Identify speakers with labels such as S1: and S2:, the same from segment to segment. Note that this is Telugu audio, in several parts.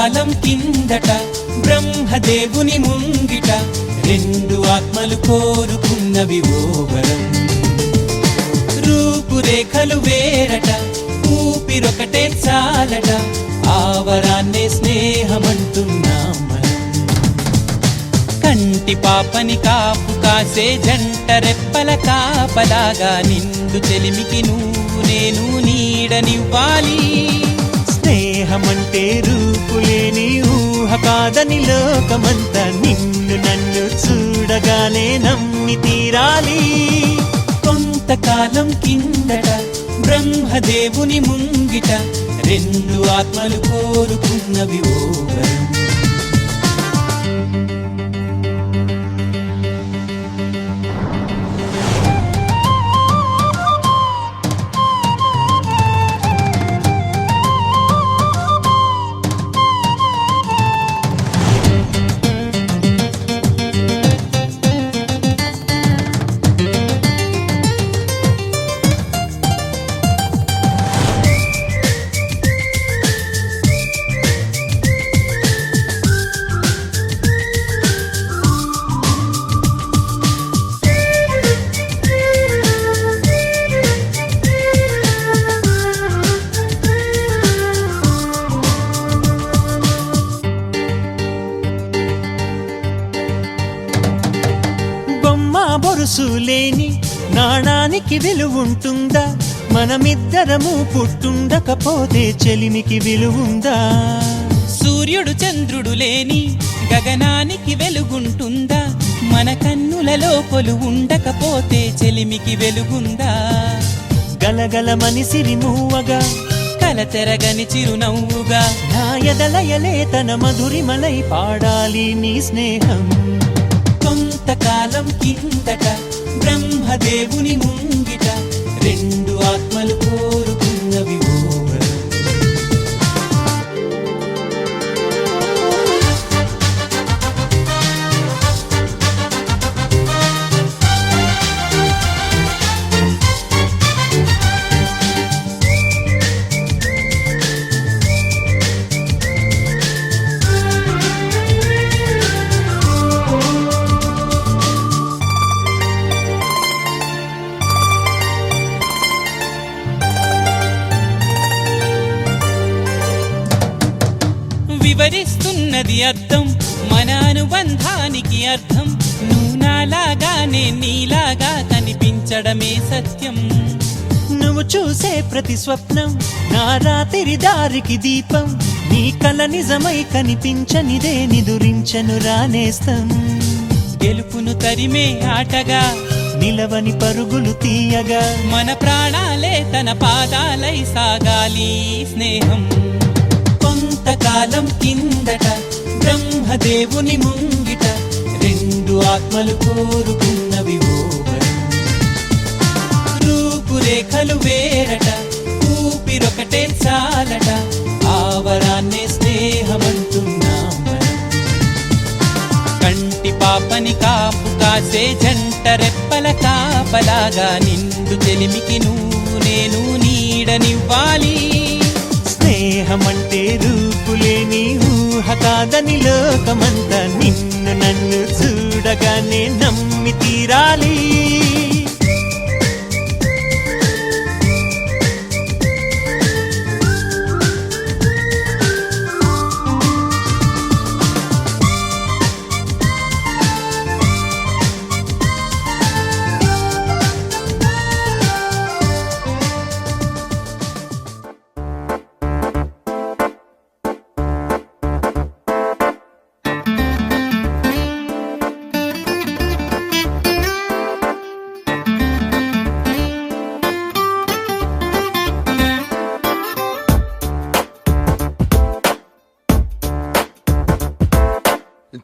S1: కొంతకాలం కిందట బ్రహ్మదేవుని ముంగిట రెండు ఆత్మలు కోరుకున్నవి ఓ వరం. రూపురేఖలు వేరట, ఊపిరొకటే చాలట, ఆ వరాన్నే స్నేహమంటున్నాం మనం. కంటి పాపని కాపు కాసే జంట రెప్పల కాపలాగా నిండు చెలిమికి నువ్వు నేను నీడనివ్వాలి.
S2: స్నేహమంటే రూపులేని ఊహ కాదని లోకమంతా నిన్ను నన్ను చూడగానే నమ్మి తీరాలి.
S1: కొంతకాలం కిందట బ్రహ్మదేవుని ముంగిట రెండు ఆత్మలు కోరుకున్నవి ఓ వరం.
S2: బొరుసులేని నాణానికి విలువుంటుందా? మనమిద్దరము పుట్టుండకపోతే చెలిమికి విలువుందా?
S1: సూర్యుడు చంద్రుడు లేని గగనానికి వెలుగుంటుందా? మన కన్నులలో కొలువుండకపోతే చెలిమికి వెలుగుందా?
S2: గలగలమని సిరిమూవగా
S1: కలతెరగని చిరునవ్వుగా
S2: నా ఎదలయలే తన మధురిమలై పాడాలి నీ స్నేహం.
S1: కొంతకాలం కిందట బ్రహ్మదేవుని ముంగిట రెండు ఆత్మలు కోరుకున్నవి ఓ వరం. వివరిస్తున్నది అర్థం మన అనుబంధానికి అర్థం. నువ్వు నాలాగా నేను నీలాగా కనిపించడమే సత్యం.
S2: నువ్వు చూసే ప్రతి స్వప్నం నా రాత్రి దారికి దీపం. నీ కల నిజమై కనిపించనిదే నిదురించను రానేస్తం.
S1: గెలుపును తరిమే ఆటగా
S2: నిలవని పరుగులు తీయగా
S1: మన ప్రాణాలే తన పాదాలై సాగాలి స్నేహం. కొంతకాలం కిందట బ్రహ్మదేవుని ముంగిట రెండు ఆత్మలు కోరుకున్నవి ఓ వరం. రూపురేఖలు వేరట, ఊపిరొకటే చాలట, ఆ వరాన్నే స్నేహమంటున్నాం మనం. కంటి పాపని కాపు కాసే జంట రెప్పల కాపలాగా నిండు చెలిమికి నువ్వు నేను నీడనివ్వాలి.
S2: స్నేహమంటే రూపులేని ఊహ కాదని లోకమంతా నిన్ను నన్ను చూడగానే నమ్మి తీరాలి.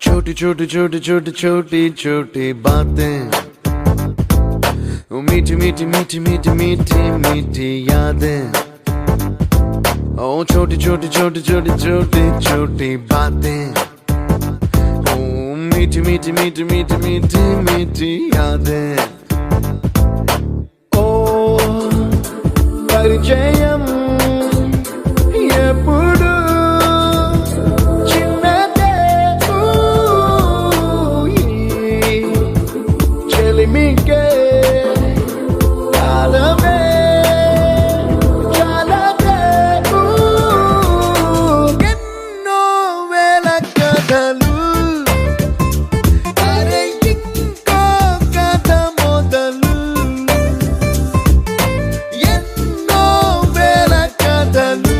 S3: छोटी छोटी छोटी छोटी छोटी छोटी बातें, मीठी मीठी मीठी मीठी मीठी मीठी यादें. ओ छोटी छोटी छोटी छोटी छोटी छोटी बातें, ओ मीठी मीठी मीठी मीठी मीठी मीठी यादें. ओ పరిచయం ఎప్పుడు చెలిమికే కాలమే చాలదే. ఎన్నో వేల కథలు అరే ఇంకో కథ మొదలు. ఎన్నో వేల కథలు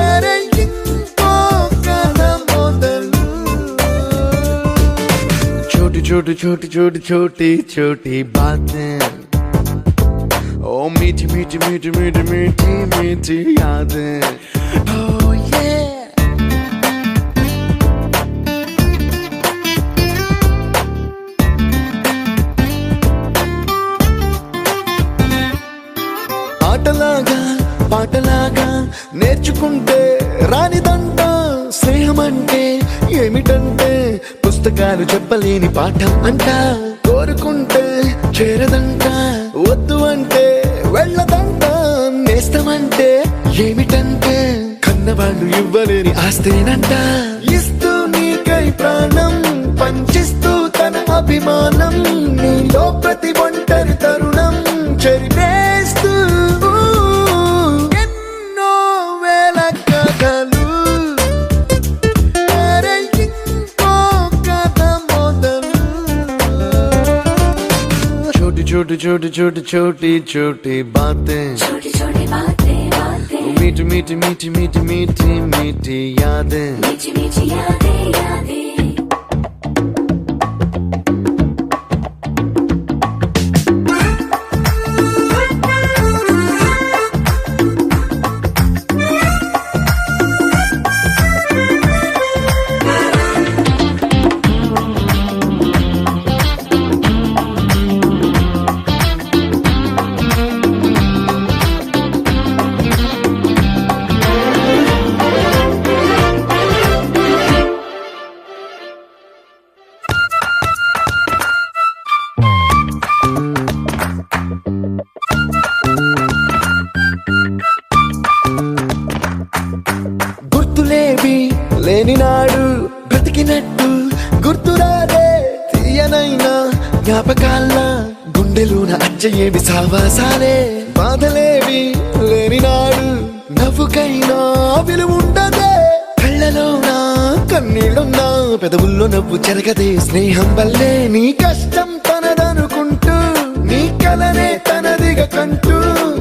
S3: అరే ఇంకో కథ మొదలు. छोटी छोटी छोटी छोटी छोटी छोटी बातें, ओ मीठी मीठी मीठी मीठी मीठी मीठी यादें. Oh yeah. ఆటలాగా పాటలాగా నేర్చుకుంటే రానిదంట స్నేహం అంటే ఏమిటంటే పుస్తకాలు చెప్పలేని పాఠం అంట. కోరుకుంటే చేరదంట వద్దు అంటే వెళ్ళదంట. నేస్తమంటే ఏమిటంటే కన్నవాళ్ళు ఇవ్వలేని ఆస్తేనంట. ఇస్తూ నీకై ప్రాణం పంచిస్తూ తన అభిమానం నీలో ప్రతి ఒంటరి తరుణం చెరిపేస్తూ ఎన్నో వేల కథలు అరే ఇంకో కథ మొదలు. छोटी छोटी छोटी छोटी छोटी छोटी बातें,
S4: छोटी छोटी बातें बातें,
S3: मीठी मीठी मीठी मीठी मीठी मीठी यादें.
S4: मीठी मीठी यादें यादें.
S3: గుర్తులేవి లేని నాడు బ్రతికినట్టు గుర్తురాదే తీయనైనా జ్ఞాపకాల గుండెలోన అచ్చయేవి సావాసాలే. బాధలేవి లేని నాడు నవ్వుకైనా విలువుండదే. కళ్ళలోనా కన్నీళ్ళున్నా పెదవుల్లో నవ్వు చెరగదే. స్నేహం వల్లే నీ కష్టం తనదనుకుంటూ నీ కలనే తనదిగా కంటూ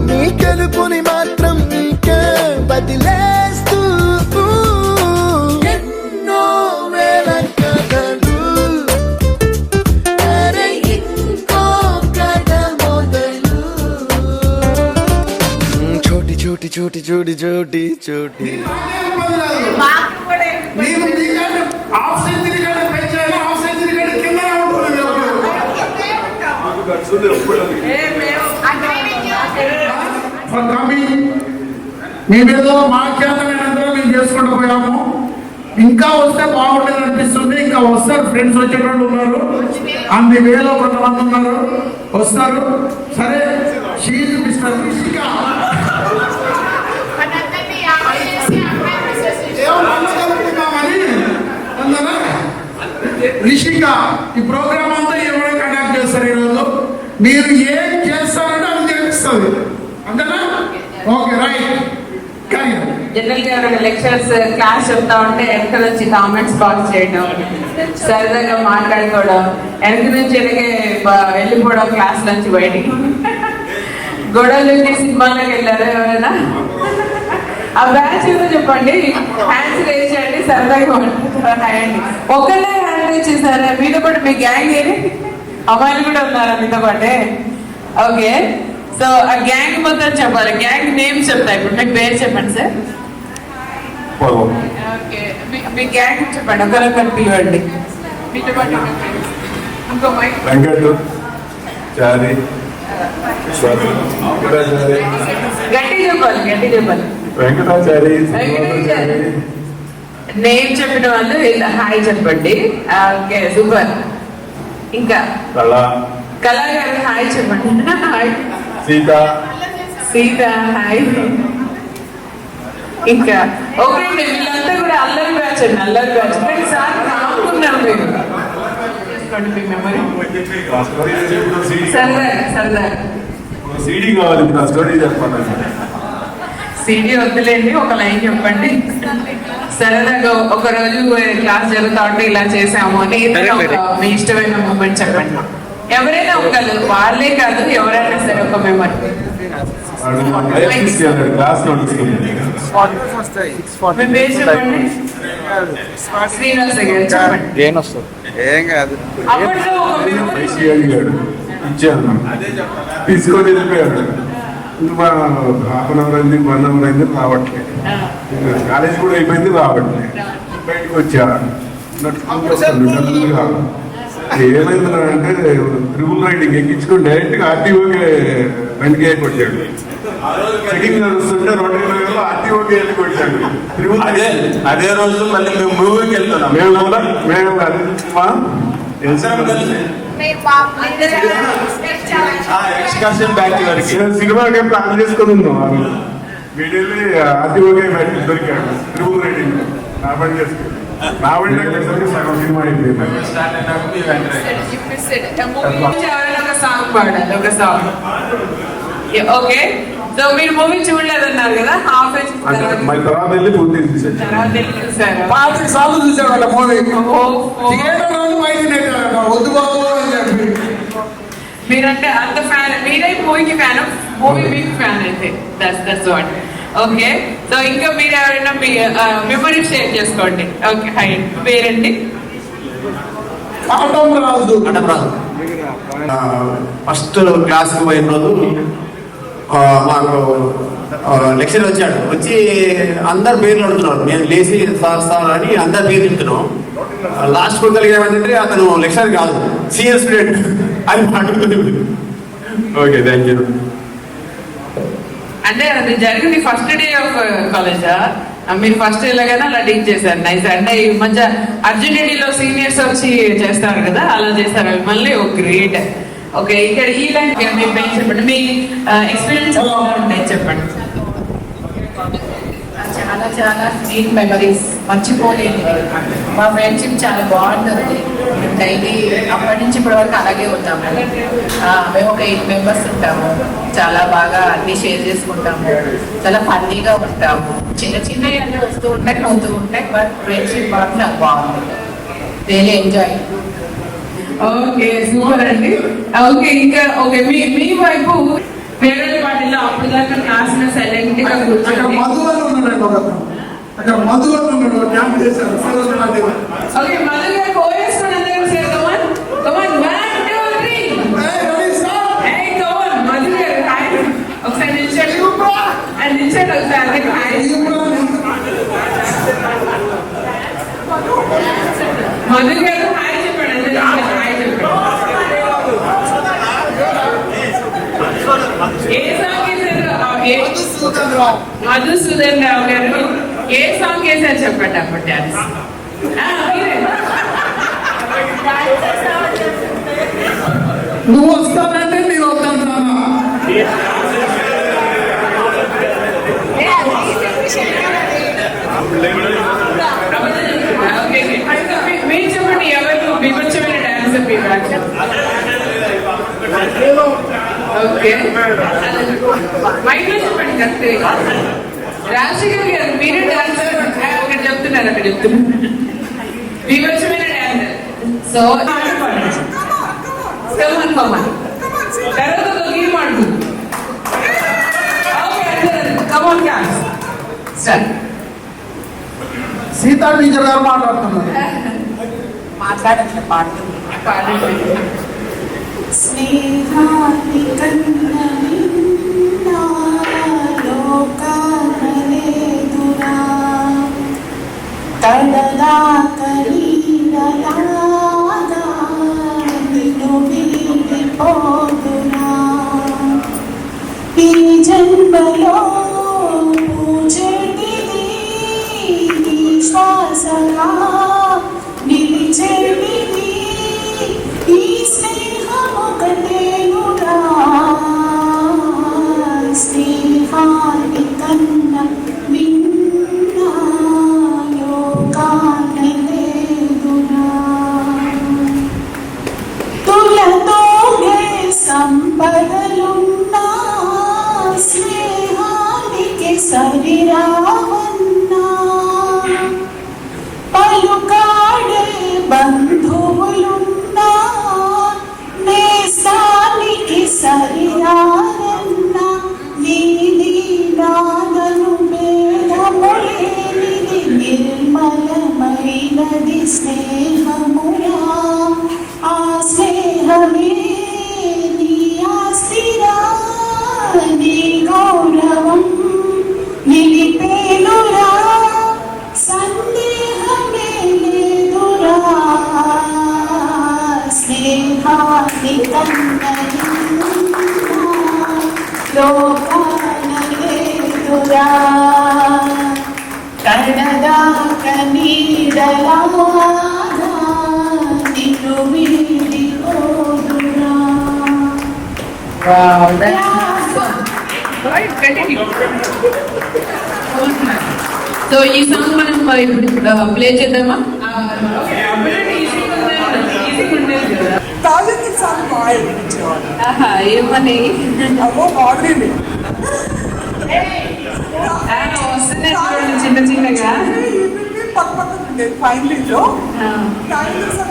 S3: నీ గెలుపుని మాత్రం నీకే బదిలేస్తూ ఎన్నో వేల కథలు అరే ఇంకో కథ మొదలు. छोटी छोटी छोटी छोटी छोटी छोटी
S5: నేను దిగాను హాఫ్ సెంచరీ కంటే పెంచాను. హాఫ్ సెంచరీ కంటే కింద మేమేదో మా చేతనంతా మేము చేసుకుంటూ పోయాము. ఇంకా వస్తే బాగుంటుంది అనిపిస్తుంది. ఇంకా వస్తారు, ఫ్రెండ్స్ వచ్చేటోళ్ళు ఉన్నారు, అన్ని వేలో కొంతమంది ఉన్నారు, వస్తారు. సరే షీజ్ మిస్టర్ రిషిక. రిషిక ఈ ప్రోగ్రామ్ అంతా ఎవరో కండక్ట్ చేస్తారు. ఈరోజు మీరు ఏం చేస్తారంటే అది తెలుస్తుంది. అంతేనా? Okay right.
S6: జనరల్ గా లెక్చర్స్ క్లాస్ చెప్తా ఉంటే వెనక నుంచి కామెంట్స్ పాస్ చేయడం, సరదాగా మాట్లాడుకోవడం, వెనక నుంచి వెళ్ళిపోవడం క్లాస్ నుంచి బయటికి. గొడవలకి సినిమాలకు వెళ్ళారు ఎవరైనా? ఆ బ్యాచ్ ఏదో చెప్పండి, హ్యాండ్స్ రేజ్ చేయండి, సరదాగా రాయండి. ఒకళ్ళే హ్యాండ్ రేజ్ చేశారా? మీతో పాటు మీ గ్యాంగ్ ఏది? అమ్మాయిలు కూడా ఉన్నారా మీతో పాటే? ఓకే, సో ఆ గ్యాంగ్ మొత్తం చెప్పాలి. గ్యాంగ్ నేమ్స్ చెప్తా. ఇప్పుడు మీకు పేరు చెప్పండి సార్. ఓకే, మీ గ్యాంగ్ చెప్పండి, ఒకరొకరు పిలవండి. మీతో పాటు ఇంకో మైక్.
S7: చారి
S6: గట్టి చెప్పాలి, గట్టి చెప్పాలి.
S7: వెంకటాచారి
S6: నేమ్ చెప్పిన వాళ్ళు హాయ్ చెప్పండి. Okay super. ఇంకా కళా గారు హాయ్ చెప్పండి. హాయ్.
S7: సీత
S6: హాయ్. ఇంకా ఓకే, వీళ్ళంతా కూడా అల్లరి బ్యాచ్ అండి, అల్లరి బ్యాచ్. సార్ కాకున్నాం మీరు. చేసుకోండి మీ మెమరీ. సరదాగా
S7: సీడీ కావాలి, ఇప్పుడు స్టోరీ చెప్పాలి.
S6: సీడీ వద్దులేండి, ఒక లైన్ చెప్పండి. సరదాగా ఒక రోజు క్లాస్ జరుగుతా ఉంటే ఇలా చేసాము అని ఏదైనా ఒక మీ ఇష్టమైన మూమెంట్ చెప్పండి. ఎవరైనా ఒకళ్ళు, వాళ్ళే కాదు ఎవరైనా సరే ఒక మెమరీ.
S7: క్లాస్
S6: మీ పేరు చెప్పండి. శ్రీనివాస గారు చెప్పండి.
S8: ఏం కాదు.
S6: అప్పట్లో ఒక memory.
S7: అడిగాడు, ఇచ్చాను, తీసుకొని వెళ్ళిపోయాడు. ఇంకా హాఫ్ అన్ అవర్ అయింది, 1 అవర్ అయింది, రావట్లేదు. కాలేజ్ కూడా అయిపోయింది, రావట్లేదు. బయటకు వచ్చా, ఏమైందంటే ట్రిబుల్ రైడింగ్ ఎక్కించుకొని డైరెక్ట్ గా ఆర్టీఓకే వెనక్కి కొట్టాడు. చెకింగ్ నడుస్తుంటే రోడ్డు ఆర్టీఓకి వెళ్ళి కొట్టాడు.
S8: అదే రోజు మళ్ళీ మేము మూవీకి వెళ్తున్నాం.
S7: మేము
S8: ఎక్స్కర్షన్ బ్యాక్ వరకు
S7: సినిమాకే ప్లాన్ చేసుకుని ఉన్నాం. వీడెళ్ళి ఆర్టీఓకే దొరికాడు ట్రిబుల్ రైడింగ్. నా పని చేసుకుని నా పని సగం సినిమా అయిపోయింది.
S6: ఎవరైనా ఒక సాంగ్ పాడాలి, ఒక సాంగ్. ఓకే, సో మీరు మూవీ చూడలేదన్నారు కదా, హాఫ్
S7: మళ్ళీ తర్వాత వెళ్ళి పూర్తి
S6: చూసారు.
S5: పాతిక సార్లు చూసాడు వాళ్ళ మూవీ. వద్దు బాబు అని చెప్పి.
S6: మీరంటే అంత ఫ్యాన్, మీరే మూవీకి ఫ్యాన్, మూవీ మీకు ఫ్యాన్ అయితే దట్స్ వాట్. ఓకే, సో ఇంకా మీరు ఎవరైనా మీ మెమరీ షేర్ చేసుకోండి. ఓకే, హై పేరండి?
S9: ఫస్ట్ క్లాస్కి పోయిన రోజు మాకు లెక్చర్ వచ్చి అందరు పేర్లు అడుగుతున్నారు. నేను లేచి సార్ అని అందరు పేర్లు చెప్తున్నాం. లాస్ట్ కు కలిగేమంటే అతను లెక్చర్ కాదు, సీనియర్ స్టూడెంట్ అని మాట్లాడుతుంది. Okay, thank you.
S6: అంటే అది జరిగింది ఫస్ట్ డే ఆఫ్ కాలేజా? మీరు ఫస్ట్ ఇలాగైనా అలా డీల్ చేశారు. నైస్. అంటే ఈ మధ్య అర్జునుడిలో సీనియర్స్ వచ్చి చేస్తారు కదా, అలా చేస్తారు మళ్ళీ. ఓ గ్రేట్. ఓకే, ఇక్కడ ఈ లైన్ మీ పేరు చెప్పండి, మీ ఎక్స్పీరియన్స్ ఉంటాయి చెప్పండి.
S10: చాలా చాలా స్వీట్ మెమరీస్, మర్చిపోలేని. మా ఫ్రెండ్షిప్ చాలా బాగుంటుంది. డైలీ అప్పటి నుంచి ఇప్పటి వరకు అలాగే ఉంటాము. మేము ఒక 8 మెంబర్స్ ఉంటాము. చాలా బాగా అన్ని షేర్ చేసుకుంటాము. చాలా ఫన్నీగా ఉంటాము. చిన్న చిన్నవి అన్నీ వస్తూ ఉంటాయి, నవ్వుతూ ఉంటాయి. బట్ ఫ్రెండ్షిప్ మాత్రం బాగుంటుంది. Really enjoy.
S6: ఓకే, సూపర్ అండి. ఓకే, ఇంకా ఓకే మీ వైపు ఫేవరెట్ పార్టీలో అప్పుడు దాకా క్లాస్ లో సైలెంట్ గా కూర్చోండి.
S5: మధు అని ఉన్నాడు ఒకతను, అక్కడ మధు అని ఉన్నాడు, క్యాంప్ చేశారు.
S6: ఓకే, మధు గారు కోయేసుకుని అందరూ చేద్దామని. కమాన్, 1 2 3. హే కమాన్, మధు గారు హాయ్. ఒకసారి నిల్చోండి అండ్ నిల్చోండి ఒకసారి. హాయ్ మధు గారు, హాయ్ చెప్పండి అందరూ. హాయ్ చెప్పండి. ఏ సాంగ్ వేసారు? మధుసూదన్ రావు గారు ఏ సాంగ్ వేసారు చెప్పండి. అప్పుడు డాన్స్
S5: నువ్వు వస్తానంటే నేను వస్తాను.
S6: మీరు చెప్పండి, ఎవరు విమర్శమైన డాన్స్ ఓకే మైక్లో చెప్పండి. కరెక్ట్. రాజశేఖర్ గారు మీరు డాన్స్ అక్కడ చెప్తున్నారు, అక్కడ చెప్తున్నారు విమర్శమైన డాన్స్. సో తర్వాత ఒక గేమ్ ఆడుతుంది. Come on dance start.
S5: Sita teacher గారు మాట్లాడుతున్నారు.
S10: మాట్లాడట్లే, పాడుతుంది.
S6: పాడండి.
S4: స్నేహాన్ని కన్నని లోకమలేదురా తడదా కరీడలాగా నిన్ను వీడిపోదురా ఈ జన్మలో పూజటిది శ్వాసగా నిలిచేటిది ఈ సంపదలున్నా స్నేహానికి సరిరావన్నా పలుకాడే బంధువులున్నా నేసానికి సరిరారన్నా నీది నాదను భేదములేనిది నిర్మలమైనది స్నేహమురా ఆ స్నేహమే నీ ఆస్తిరా నీ గౌరవం నిలిపేనురా సందేహమే లేదురా స్నేహాన్ని కన్నది లోకాన లేదురా కన్నదాక నీడలా నిన్ను వీడిపోదురా.
S6: Wow, that's awesome. Right, continue. So, ఈ సాంగ్ మనం ప్లే చేద్దామా?
S10: తాజాకి సాంగ్ బాగా అనిపించేవాడు.
S6: ఏమని
S10: అమ్మో బాగుంది.
S6: వస్తున్నాయి చూడండి చిన్న చిన్నగా.
S10: పక్క పక్కన ఉండేది ఫైనలీలో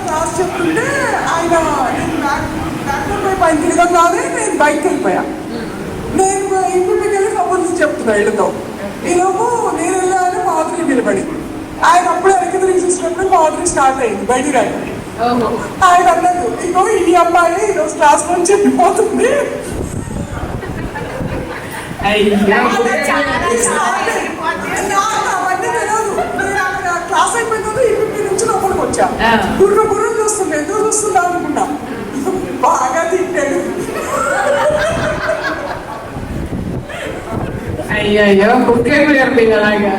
S10: క్లాస్ చెప్తుంటే ఆయన పైన తిరగడం కాదే నేను బయటకు వెళ్ళిపోయా. నేను ఇంటికి వెళ్ళి సంబంధించి చెప్తున్నా వీళ్ళతో. ఈలోపు నేను వెళ్ళాలని మాధురి నిలబడి ఆయన అప్పుడు వెనక్కి తిరిగి చూసినప్పుడు మాధురి స్టార్ట్ అయింది బయటికి రాయి. ఆయన అన్నాడు ఇగో ఈ అమ్మాయి ఈరోజు క్లాస్ నుంచి వెళ్ళిపోతుంది. అవన్నీ తెలియదు. నేను అక్కడ క్లాస్ అయిపోయిన ఇంటి నుంచి లోపలికి వచ్చా. గుర్ర గుర్రం చూస్తుండే ఎందుకు చూస్తుందా అనుకున్నా. బాగా తింటాడు.
S6: అయ్యో కుక్కే అలాగా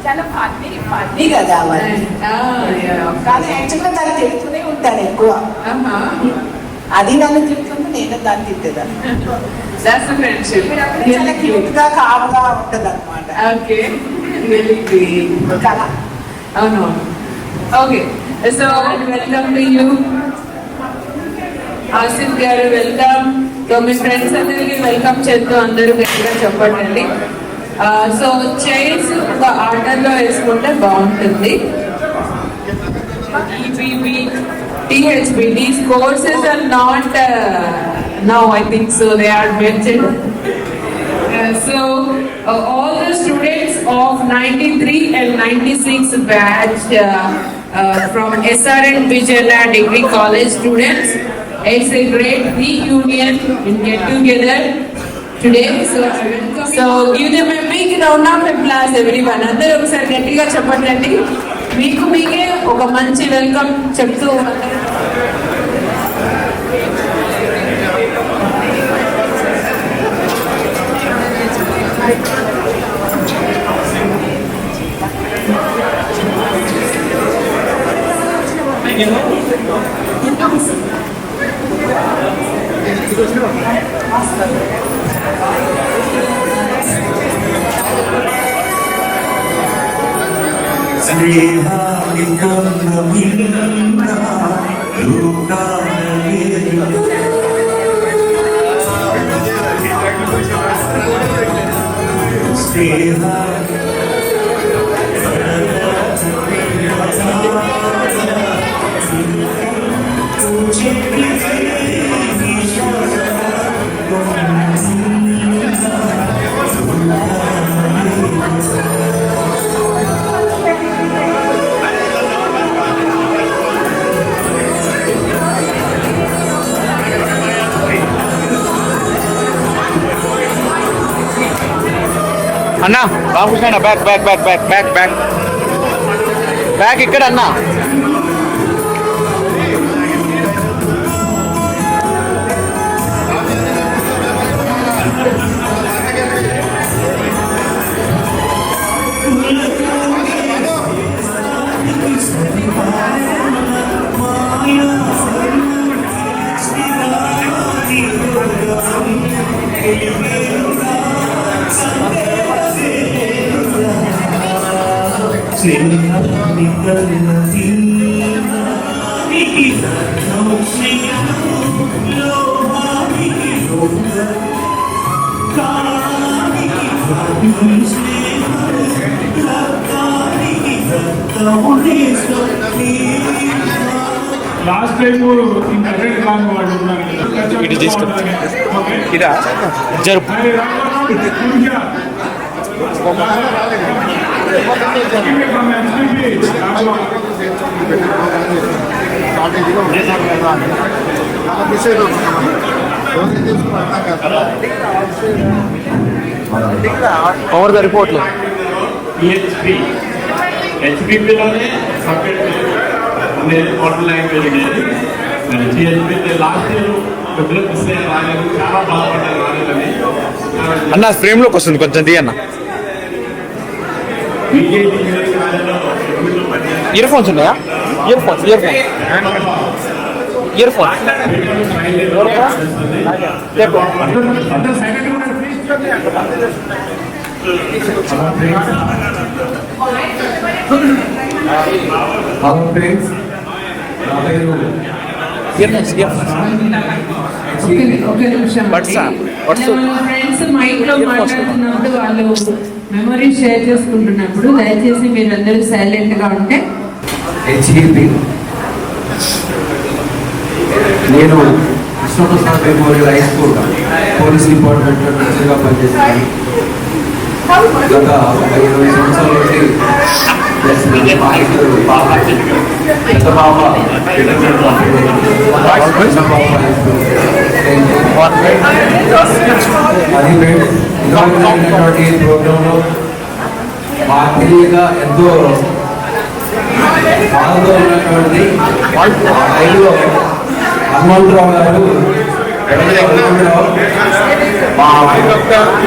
S10: చాలా ఫన్నీ కదా కానీ యాక్చువల్గా దాన్ని తిడుతూనే ఉంటాను ఎక్కువ. అది నన్ను తిడుతుంటే నేను దాన్ని తిట్టేదాన్ని. చాలా క్యూట్ గా కావుగా ఉంటది అనమాట. కళ.
S6: అవును. Okay so welcome to you Asif గారు. వెల్కమ్. సో మీ ఫ్రెండ్స్ అందరికి వెల్కమ్ చేస్తూ అందరూ గట్టిగా చెప్పండి. సో చైర్స్ ఒక ఆర్డర్లో వేసుకుంటే బాగుంటుంది. EBB, THB, these courses are not now I think so they are mentioned. So all the students of 93 and 96 batch from SRN Vijayana Degree College students, it's a great reunion and get together today. So give them a big round of applause everyone. అందరూ ఒకసారి గట్టిగా చెప్పండి. మీకు మీకే ఒక మంచి వెల్కమ్ చెప్తూ
S9: అన్నా రామకృష్ణ అన్న back back back back back back back ఇక్కడ అన్నా.
S2: Sing
S5: లాస్ట్ టైం ఇంకా కరెంట్ కాని వాళ్ళు ఉన్నారు.
S2: ఇటు తీసుకుంటా. ఇదా జరుపు పవర్ సరిపోవట్లేదు.
S8: హెచ్పిపిలోనే సబ్జెక్ట్ మోడల్ లాంగ్వేజ్ అనేది హెచ్పిపి లాస్ట్ ఇయర్ కొద్దిగా మిస్ అయ్యి రాలేదు, చాలా బాధపడ్డారు రాలేదని.
S2: అన్న ఫ్రేమ్ లోకి వస్తుంది, కొంచెం తీయన్న.
S8: బీజేపీ ఇంజనీరింగ్ కాలేజ్లో షెడ్యూల్లో పనిచేస్తారు.
S2: ఇయర్ ఫోన్స్ ఉన్నాయా? ఇయర్ ఫోన్స్
S6: ఫ్రెండ్స్ మైక్ లో మాట్లాడుతున్నప్పుడు వాళ్ళు మెమరీ షేర్ చేసుకుంటున్నప్పుడు దయచేసి మీరందరూ సైలెంట్ గా ఉంటే.
S11: నేను Krishnaprasad memorial high school police డిపార్ట్మెంట్లో టీచర్గా పనిచేస్తాను. గత 20 సంవత్సరాల నుండి పెద్ద పాప అది ప్రోగ్రాంలో మా తెలియగా ఎంతో బాధతో ఉన్నటువంటి టైంలో హనుమంతరావు గారు మా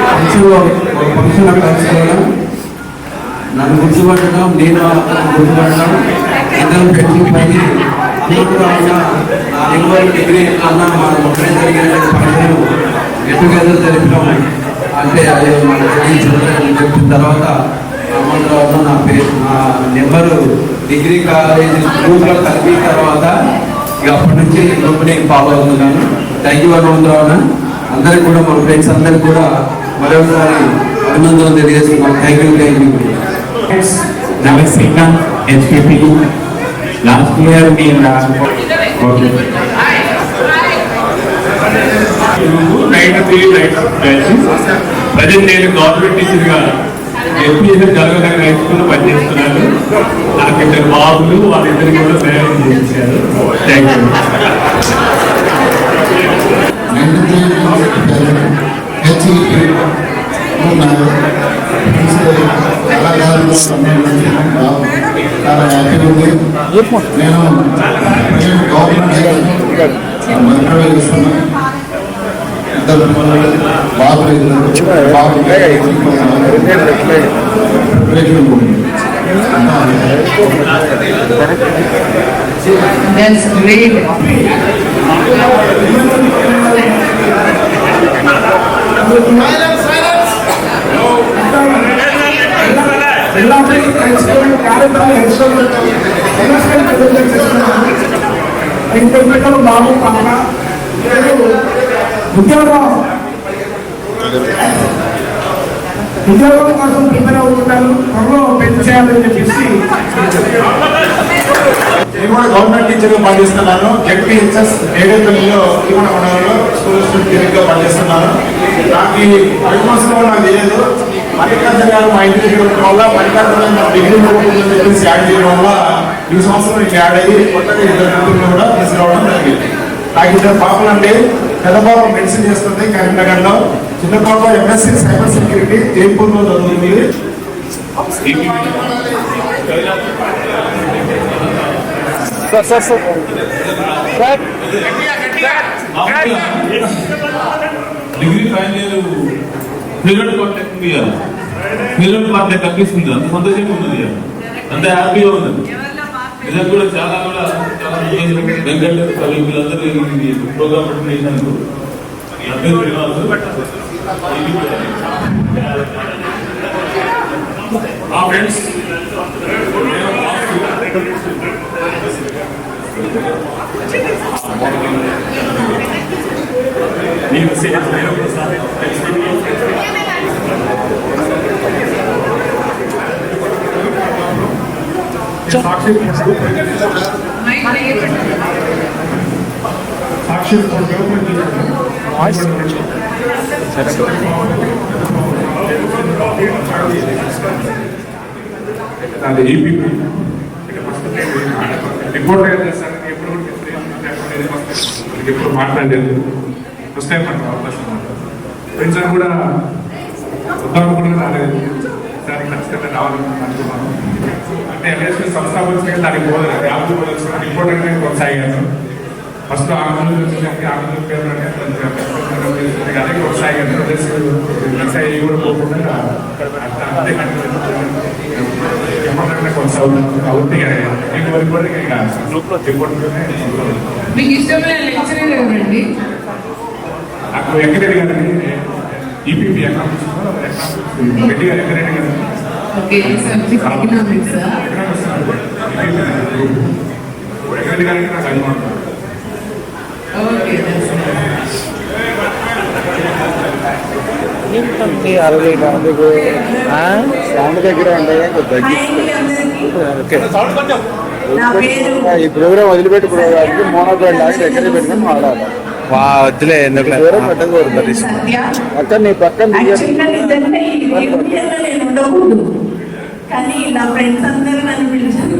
S11: ఫంక్షన్లో కలుసుకోవడం, నన్ను గుర్తుపట్టడం, నేను గుర్తుపట్టడం, ఇద్దరం పెట్టి పని హనుమంతరావు నా నెంబర్ డిగ్రీ అన్న మా మొత్తం జరిగిన పనులు ఎటుగెదర్ జరిపినాం. అంటే అది మన చెప్పిన తర్వాత హనుమంతరావు నా పేరు నా నెంబరు డిగ్రీ కాలేజ్ గ్రూప్లో కలిపిన తర్వాత ఇక అప్పటి నుంచి గ్రూప్ నేను ఫాలో అవుతున్నాను. Thank you Hanumantharao. అందరికి కూడా మన ఫ్రెండ్స్ అందరికి కూడా మరొకసారి అభినందనలు తెలియజేస్తున్నాం. Thank you.
S5: నమస్కారం. హెచ్పిపి లాస్ట్ ఇయర్ నేను ప్రజెంట్ నేను గవర్నమెంట్ టీచర్గా ఎస్పీఎస్ జరగడానికి హై స్కూల్లో పనిచేస్తున్నాను. నాకు 2 బాబులు, వాళ్ళిద్దరికి కూడా మ్యారేజ్ చేశారు. Thank you.
S7: చాలా హ్యాపీగా ఉంది. నేను గవర్నమెంట్ చేస్తున్నాను. ఇద్దరు బాబు
S6: That's great.
S5: బాబు పాప ఉద్యోగం కోసం ప్రిపేర్ అవుతుంటారు. త్వరలో పెళ్లి చేయాలని చెప్పేసి నేను కూడా గవర్నమెంట్ టీచర్గా పనిచేస్తున్నాను. జెడ్పీహెచ్ఎస్ ఏడేపల్లిలో మండలంలో స్కూల్ టీచర్గా పనిచేస్తున్నాను. నాకు ఈ అభిమాసంలో నాకు తెలియదు. మల్లికార్జున గారు మా ఇంటి దగ్గర ఉండడం వల్ల మల్లికార్జున డిగ్రీ చెప్పేసి యాడ్ చేయడం వల్ల ఈ సంవత్సరం నేను యాడ్ అయ్యి కొత్తగా 2 మంత్రులు కూడా తీసుకురావడం జరిగింది. నాకు 2 పాపలు అండి. పెద్ద పాప మెడిసిన్ చేస్తుంది కరీంనగర్లో, చిన్న పాప ఎంఎస్సీ సైబర్ సెక్యూరిటీ జైపూర్లో చదువుతుంది.
S8: Degree final year period contact ఉంది కదా, పీరియడ్ కాంటాక్ట్ కనిపిస్తుంది. అంత సంతోషంగా ఉన్నది, అంత హ్యాపీగా ఉన్నది. నిజంగా కూడా చాలా వెంకట వీళ్ళందరూ ప్రోగ్రామ్ పెట్టినందుకు
S5: మా ఫ్రెండ్స్
S7: అది ఈపీపీ రిపోర్ట్ ఎప్పుడు మాట్లాడలేదు. ఫస్ట్ టైం మనకు అవకాశం ఫ్రెండ్స్ అని కూడా ఉద్యోగం కూడా రాలేదు. దానికి ఖచ్చితంగా రావాలని అనుకున్నాను. అంటే ఎల్ఐసి సంస్థాపన దానికి పోలేదు, యాభై పోదలుచుకున్న రిపోర్ట్ అనేది కొనసాగాను. ఫస్ట్ ఆంధ్రప్రదేశ్ పేరు కానీ కొనసాగాను. కూడా పోకుండా అంతే కొనసాగుతున్నాను. కాబట్టి
S6: మీకు ఇష్టమైన లెక్చరర్ ఎవరండి?
S7: నాకు వెంకటరెడ్డి గారిని ఈపీపీ ఎకనామిక్స్ రెడ్డి గారు వెంకటరెడ్డి గారు వెంకటరెడ్డి గారికి నాకు అభిమానం.
S3: ఈ ప్రోగ్రామ్ వదిలిపెట్టి ప్రోగ్రామ్కి మోనోగ్రామ్ లాగా ఎక్కడ పెట్టుకుని మాట్లాడాలి. వద్దులే ఎందుకు అక్కడ నీ పక్కన
S10: కానీ నా ఫ్రెండ్స్ అందరూ నన్ను పిలిచాను.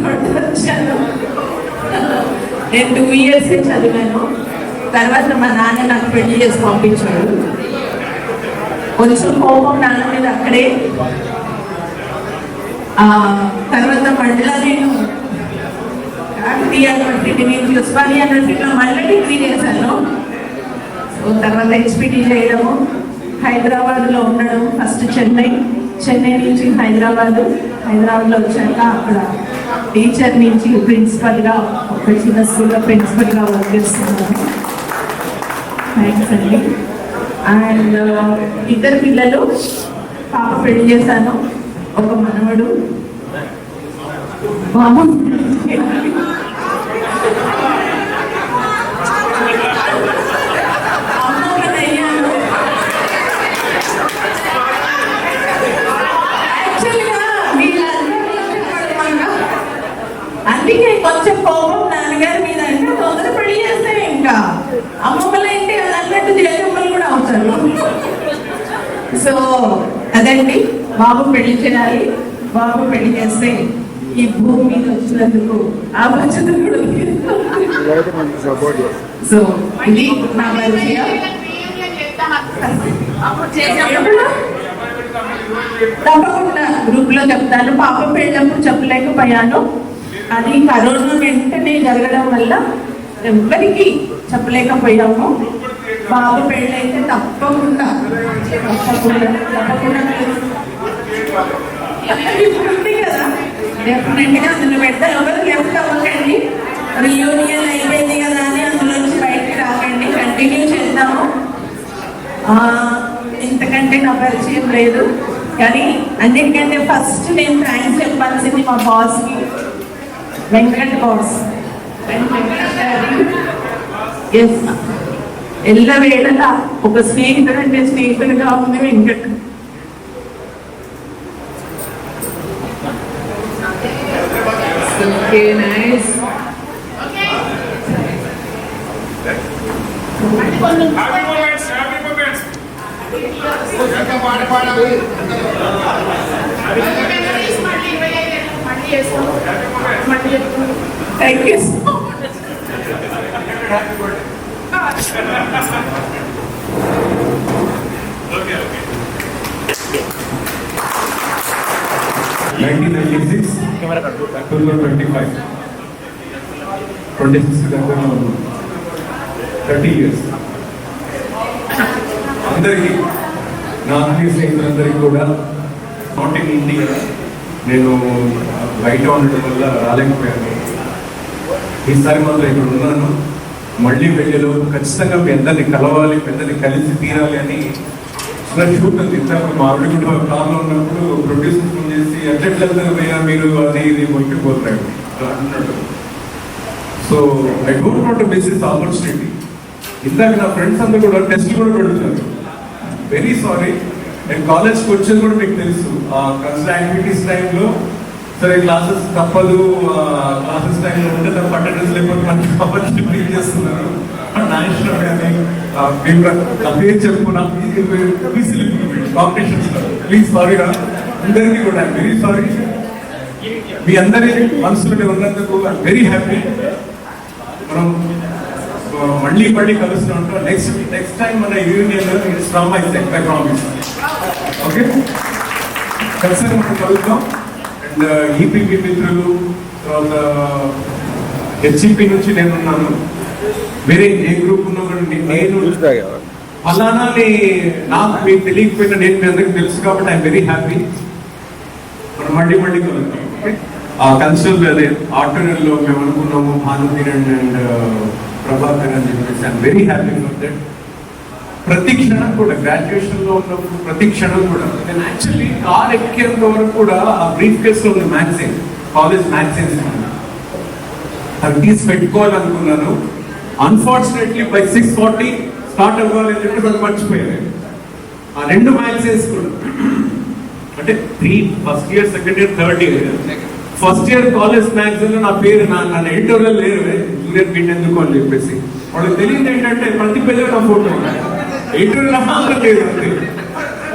S10: నేను 2 years చదివాను. తర్వాత మా నాన్న నాకు పెళ్లి చేసి పంపించాడు. కొంచెం కోపం నాన్న మీద అక్కడే. తర్వాత మళ్ళీ నేను ఉస్మానియా యూనివర్సిటీలో మళ్ళీ డిగ్రీ చేశాను. తర్వాత హెచ్పిటి చేయడము, హైదరాబాద్లో ఉండడం, ఫస్ట్ చెన్నై నుంచి హైదరాబాద్లో వచ్చాక అక్కడ టీచర్ నుంచి ప్రిన్సిపల్గా ఒక చిన్న స్కూల్లో ప్రిన్సిపల్గా వర్క్ చేస్తున్నాను. థ్యాంక్స్ అండి. అండ్ 2 పిల్లలు, పాప పెళ్లి చేశాను, ఒక మనవడు. బాబు అందుకే కొంచెం కోపం నాన్నగారి మీద అంటే తొందర పెళ్లి చేస్తే ఇంకా అమ్మమ్మలు ఏంటి అది అన్నట్టు జయమ్మలు కూడా అవుతారు. సో అదండి, బాబు పెళ్లి చేయాలి. బాబు పెళ్లి చేస్తే ఈ భూమి మీద వచ్చినందుకు ఆ బాధ్యత కూడా. సో ఇది నా పరిచయం. తప్పకుండా గ్రూప్ లో చెప్తాను. పాప పెళ్ళప్పుడు చెప్పలేకపోయాను, అది కరోనా వెంటనే జరగడం వల్ల ఎవరికి చెప్పలేకపోయాము. బాబు పెళ్ళైతే తప్పకుండా ఉంది కదా, డెఫినెట్గా అందులో పెడతా. ఎవరు లెఫ్ట్ అవ్వకండి. రియూనియన్ అయిపోయింది కదా అని అందులోంచి బయటకు రాకండి, కంటిన్యూ చేద్దాము. ఇంతకంటే నా పరిచయం లేదు. కానీ అన్నిటికంటే ఫస్ట్ నేను థ్యాంక్స్ చెప్పాల్సింది మా బాస్కి, వెంకట్ బాస్. ఎస్, ఎల్లవేళలా ఒక స్నేహితుడు అంటే స్నేహితుడిగా ఉంది Venkat.
S6: Okay, nice.
S10: Thank you.
S7: 1996 October 25 26 దగ్గర 30 years. అందరికీ, నా ఆత్మీయ స్నేహితులందరికీ కూడా నాట్ ఇన్ ఇండియా, నేను బయట ఉండడం వల్ల రాలేకపోయాను. ఈసారి మాత్రం ఇక్కడ ఉన్నాను. మళ్ళీ వెళ్ళేలో ఖచ్చితంగా మీ అందరినీ కలవాలి, పెద్దల్ని కలిసి తీరాలి అని షూట్ ఉంది. ఇంతకు మా ఆవిడ కూడా కార్లో ఉన్నప్పుడు ప్రొడ్యూసర్ ఫోన్ చేసి ఎట్లెట్లా పోయినా మీరు అది ఇది మొక్కిపోతున్నాడు అన్నాడు. So I don't want to miss this opportunity. ఇందాక నా ఫ్రెండ్స్ అందరూ కూడా టెస్ట్ కూడా పెడుతున్నారు. వెరీ సారీ, నేను కాలేజ్కి వచ్చేది కూడా మీకు తెలుసు. కల్చరల్ యాక్టివిటీస్ టైంలో సరే క్లాసెస్ తప్పదు, క్లాసెస్ టైంలో ఉంటే తప్ప అటెండెన్స్ లేకపోతే మనకి కాబట్టి ప్లీజ్ చేస్తున్నారు. నా ఇష్టం కానీ నా పేరు చెప్పుకున్నా కాంపిటీషన్స్ ప్లీజ్ సారీగా అందరికీ కూడా ఐఎమ్ వెరీ సారీ. మీ అందరి మనసులో ఉన్నందుకు ఐఎమ్ వెరీ హ్యాపీ. మనం మళ్ళీ కలుస్తూ ఉంటాం. నెక్స్ట్ టైం మన union it's from my set, I promise. Okay, కలిసి మనం కలుద్దాం. అండ్ ఈపీపీ మిత్రులు, తర్వాత హెచ్ఈపీ నుంచి నేను ఉన్నాను. వేరే ఏ గ్రూప్ ఉన్నా కూడా నేను ఫలానాని నాకు మీకు తెలియకపోయినా నేను మీ అందరికి తెలుసు కాబట్టి ఐఎమ్ వెరీ హ్యాపీ. మనం మళ్ళీ కలుద్దాం. ఆ కల్చరల్ అదే ఆర్టనర్లో మేము అనుకున్నాము భానుకిరణ్ అండ్ ప్రభాకర్ అని చెప్పేసి I'm very happy for that. ప్రతి క్షణం కూడా గ్రాడ్యుయేషన్ లో ఉన్నప్పుడు ప్రతి క్షణం కూడా నేను యాక్చువల్లీ కార్ ఎక్కేంత వరకు కూడా ఆ బ్రీఫ్ కేస్ లో ఉన్న మ్యాగజైన్, కాలేజ్ మ్యాగజైన్స్ అది తీసి పెట్టుకోవాలనుకున్నాను. అన్ఫార్చునేట్లీ బై 6:40 స్టార్ట్ అవ్వాలి అని చెప్పి అది మర్చిపోయాను. ఆ 2 మ్యాగజైన్స్ కూడా అంటే 3 first year, second year, third year. First year college magazine లో నా పేరు నా ఎడిటోరియల్ లేరు, జూనియర్ బిడ్ ఎందుకు అని చెప్పేసి. వాళ్ళకి తెలియదు ఏంటంటే ప్రతి పేజీలో నా ఫోటో ఎడిటోరియల్ మాత్రం లేదు అంతే.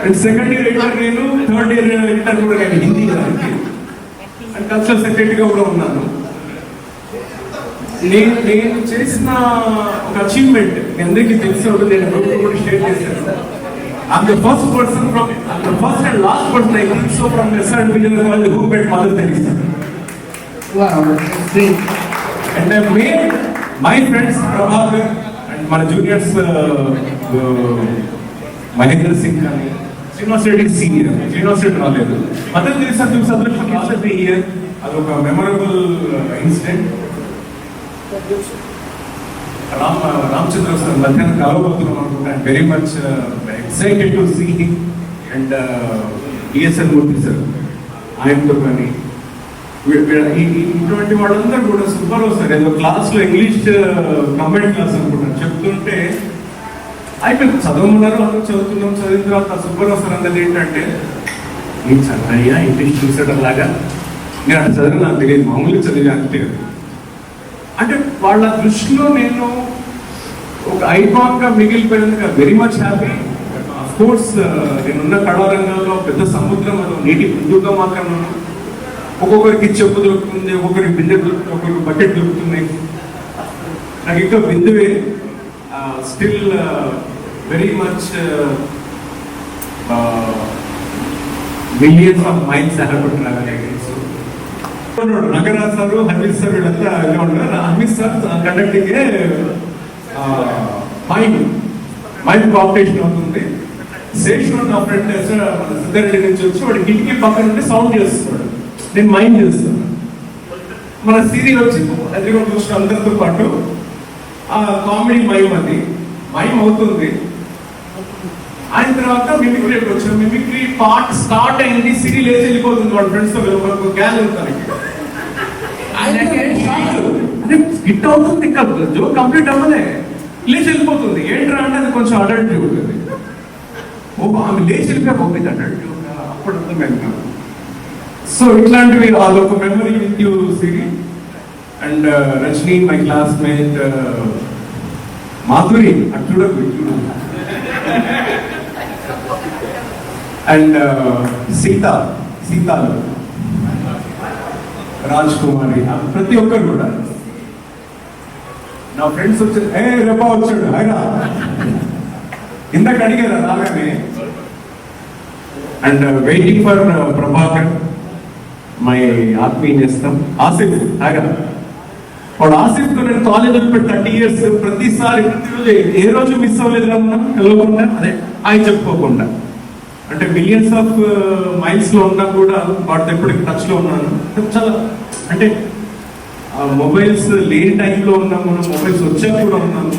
S7: అండ్ సెకండ్ ఇయర్ ఎడిటర్ నేను, థర్డ్ ఇయర్ ఎడిటర్ కూడా నేను హిందీ దానికి. అండ్ కల్చరల్ సెక్రటరీగా కూడా ఉన్నాను. నేను చేసిన ఒక అచీవ్మెంట్ మీ అందరికీ తెలిసి ఉంటుంది, నేను గ్రూప్ కూడా షేర్ చేశాను. I'm the first and last person I think so from the Western region who met Mother Teresa.
S10: Wow, great.
S7: And I made my friends Prabhakar and my juniors Mahendra Singh Kani, Srinivas Reddy senior, Srinivas Reddy రాలేదు. Mother Teresa took some classes here. అదొక మెమరబుల్ ఇన్సిడెంట్. రామచంద్ర సార్ మధ్యాహ్నం కలవబోతున్నాం అనుకుంటా. I am very much excited to see him and ESL Murthy sir, ఆయనతో కానీ ఇటువంటి వాళ్ళందరూ కూడా సుబ్బారావు సార్ ఏదో క్లాస్లో ఇంగ్లీష్ కంబైన్డ్ క్లాస్ అనుకుంటారు చెప్తుంటే అయిపోయింది. చదవమన్నారు, అందరూ చదివిన తర్వాత సుబ్బారావు సార్ అన్నది ఏంటంటే నేను చదివా ఇంగ్లీష్ చూసేటం లాగా. నేను అట్లా చదివి నాకు తెలియదు, మామూలుగా చదివి అంటే అంటే వాళ్ళ దృష్టిలో నేను ఒక ఐకాన్గా మిగిలిపోయినందుకు very much happy. Of course నేనున్న కళారంగంలో పెద్ద సముద్రం, అది నీటి బిందువుగా మాత్రం ఒక్కొక్కరికి చెప్పు దొరుకుతుంది, ఒక్కొక్కరికి బిందె దొరుకుతుంది, ఒక్కొక్కరికి బకెట్ దొరుకుతున్నాయి. నాకు ఇంకా బిందువే still very much millions of miles have Nagaraj sir, Hameed sir వీళ్ళంతా ఉన్నారు. Hameed sir conducting mind competition అవుతుంది. శేషు నా ఫ్రెండ్ సిద్ధారెడ్డి నుంచి వచ్చి వాడి కిటికీ పక్కన నుండి సౌండ్ చేస్తున్నాడు, నేను మైండ్ చేస్తాను. మన సీరియల్ వచ్చి ఎదురుగా చూసిన అందరితో పాటు ఆ కామెడీ మైమ్ అవుతుంది. ఆయన తర్వాత మిమిక్రీకి వచ్చాం. మిమిక్రీ పార్ట్ స్టార్ట్ అయింది, సీరియల్ వేసి వెళ్ళిపోతుంది. వాళ్ళ ఫ్రెండ్స్ తో గ్యాల్ అవుతారు. హిట్ అవుతుంది, ఇంకా జోక్ కంప్లీట్ అవ్వలే, లేచి వెళ్ళిపోతుంది. ఏంట్రా అంటే అది కొంచెం అడల్ట్ ఉంటుంది. ఆమె లేచి వెళ్ళిపోయి అడల్ట్ అప్పుడు అర్థమైంది. సో ఇట్లాంటివి అదొక memory with you Siri. And Rajani my classmate, Madhuri అటు చూడకు అండ్ సీతాలు, రాజ్ కుమారి, ప్రతి ఒక్కరు కూడా నా ఫ్రెండ్స్ వచ్చారు. రేపా వచ్చాడు ఆయన ఇందాక అడిగారు రాగానే. And waiting for Prabhakar, my ఆత్మీయ నేస్తం ఆసిఫ్. వాడు ఆసిఫ్ తో నేను కాలేజ్ వదిలిపెట్టి 30 years ప్రతిసారి ప్రతిరోజు ఏ రోజు మిస్ అవ్వలేదు కలవకుండా, అదే ఆయన చెప్పుకోకుండా. అంటే మిలియన్స్ ఆఫ్ మైల్స్ లో ఉన్నా కూడా వాటితో ఎప్పటికి టచ్ లో ఉన్నాను. చాలా అంటే మొబైల్స్ లేని టైంలో ఉన్నాము, మనం మొబైల్స్ వచ్చాక కూడా ఉన్నాము.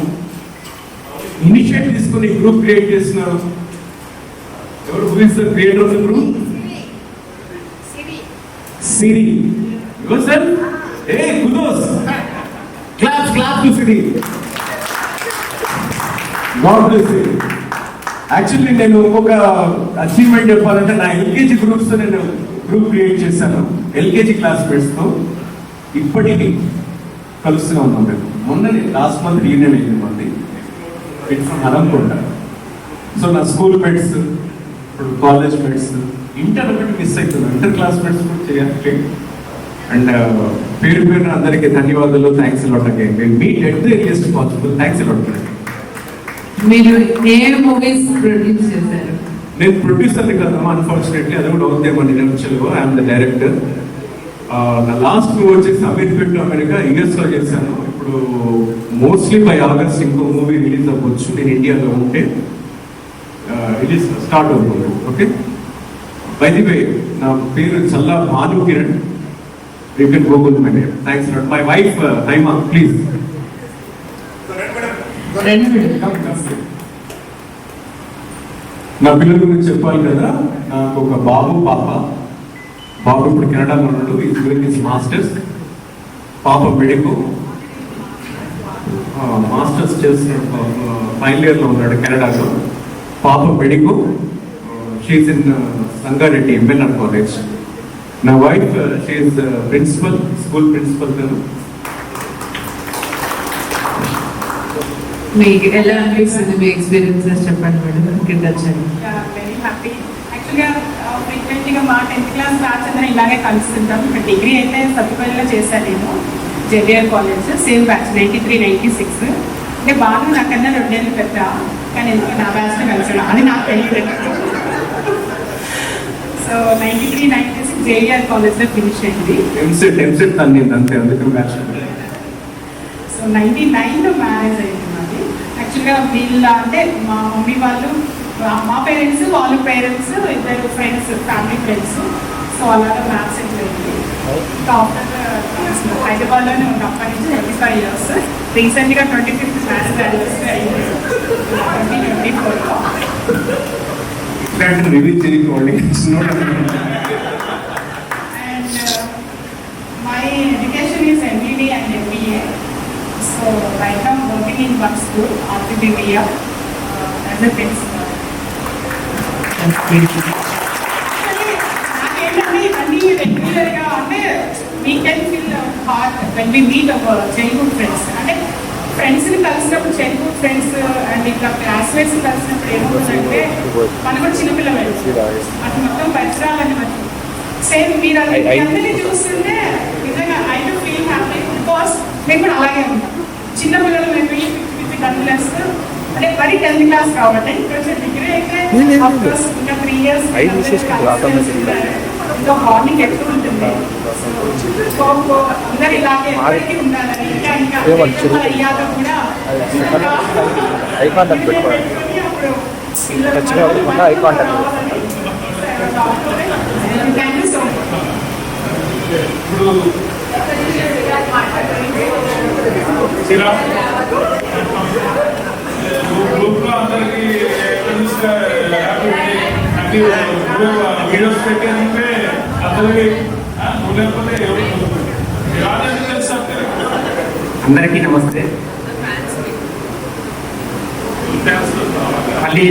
S7: ఇనిషియేట్ తీసుకుని గ్రూప్ క్రియేట్ చేసినారు. ఎవరు creator of the group? Siri. Yourself. కుదోస్. Claps to Siri. God bless you. Actually నేను ఒక అచీవ్మెంట్ చెప్పాలంటే నా ఎల్కేజీ గ్రూప్స్తో నేను గ్రూప్ క్రియేట్ చేశాను. ఎల్కేజీ క్లాస్మేట్స్తో ఇప్పటికీ కలుస్తూనే ఉన్నాం మేము. మొన్ననే లాస్ట్ మంత్ రీయూనియన్ అయింది మంది. It's from Hanamkonda. సో నా స్కూల్ మేట్స్, ఇప్పుడు కాలేజ్ మేట్స్, ఇంటర్ ఒకటి మిస్ అవుతుంది. ఇంటర్ క్లాస్మేట్స్ కూడా చేయాలి. అండ్ పేరు పేరున అందరికీ ధన్యవాదాలు. Thanks a lot again. Will meet at the earliest possible. Thanks a lot.
S6: మీరు ఏ మూవీస్ ప్రొడ్యూస్ చేశారు?
S7: నేను ప్రొడ్యూసర్ని కదమ్మా, అన్ఫార్చునేట్లీ. అది కూడా అవుతామని నేను చెలువు. I'm the director. నా లాస్ట్ మూవీ వచ్చేసి అమీర్ ఫిట్ అమెరికా యూఎస్లో చేశాను. ఇప్పుడు మోస్ట్లీ బై ఆగస్ట్ ఇంకో మూవీ రిలీజ్ అవ్వచ్చు. నేను ఇండియాలో ఉంటే రిలీజ్ స్టార్ట్ అవుతుంది. ఓకే. బై ది వే, నా పేరు Challa Bhanu Kiran. You can google my name. Thanks lot. My wife Haima, please. నా పిల్లల గురించి చెప్పాలి కదా. నాకు ఒక బాబు, పాప. బాబు ఇప్పుడు కెనడాలో ఉన్నాడు. Is doing his masters. పాప మెడికో మాస్టర్స్ చేస్తున్నాడు. ఫైనల్ ఇయర్లో ఉన్నాడు కెనడాలో. పాప medico. She's in Sangareddy MNR college. నా wife she's principal, school principal.
S6: మీకు ఎలా అనిపిస్తుంది? మీ ఎక్స్పీరియన్సెస్ చెప్పండి మేడం. కింద వచ్చాను.
S12: Very happy. యాక్చువల్గా ఫ్రీక్వెంట్గా మా 10th క్లాస్ బ్యాచ్ అందరం ఇలాగే కలుస్తుంటాం. ఇక్కడ డిగ్రీ అయితే సత్తుపల్లిలో చేశాను నేను, జేవిఆర్ కాలేజ్. Same batch 93, 96. అంటే బాగా నాకన్నా 2 ఏళ్ళు పెద్ద, కానీ ఎందుకు నా బ్యాచ్లో కలిసాడు అది నాకు తెలియదు. సో 93, 96 జేవిఆర్ కాలేజ్లో ఫినిష్ అయింది. సో 99లో మ్యారేజ్ అయింది మాది. యాక్చువల్గా వీళ్ళ అంటే మా మమ్మీ వాళ్ళు, మా పేరెంట్స్, వాళ్ళ పేరెంట్స్, ఇద్దరు ఫ్రెండ్స్, ఫ్యామిలీ ఫ్రెండ్స్. సో అలాగా మ్యాథ్స్ అయింది. ఇంకా ఆఫ్టర్ హైదరాబాద్లోనే ఉంది అప్పటి నుంచి 25 years. రీసెంట్గా 25th మ్యారేజ్ యానివర్సరీ అయింది 2024లో. And my education is MBA and MBA. So right now I'm working in one school, RPBBA, as a principal. నాకేంటంటే ఇవన్నీ రెగ్యులర్గా అంటే we can feel heart when we meet our childhood friends. అంటే ఫ్రెండ్స్ని కలిసినప్పుడు, చైల్డ్హుడ్ ఫ్రెండ్స్ అండ్ ఇంకా క్లాస్మేట్స్ని కలిసినప్పుడు ఏమవుతుందంటే మనం కూడా చిన్నపిల్లలు అటు మొత్తం పరిసరాలని బట్టి సేమ్ మీరు అందరినీ చూస్తుంటే నిజంగా I do feel happy. Because మేము కూడా అలాగే ఉంటాం. చిన్నపిల్లలు మేము 10th class, అంటే మరి 10th class కాబట్టి కొంచెం డిగ్రీ అయితే అఫ్కోర్స్ ఇంకా 3 years ఇంకా మార్నింగ్ ఎక్కువ ఉంటుంది. అందరు ఇలాగే ఎప్పటికీ ఉండాలని, ఇంకా ఇంకా అయ్యాక కూడా థ్యాంక్ యూ సో మచ్.
S7: గ్రూప్లో అందరికీ వీడియోస్ పెట్టారంటే అందరికీ లేకపోతే
S13: అందరికీ నమస్తే. మళ్ళీ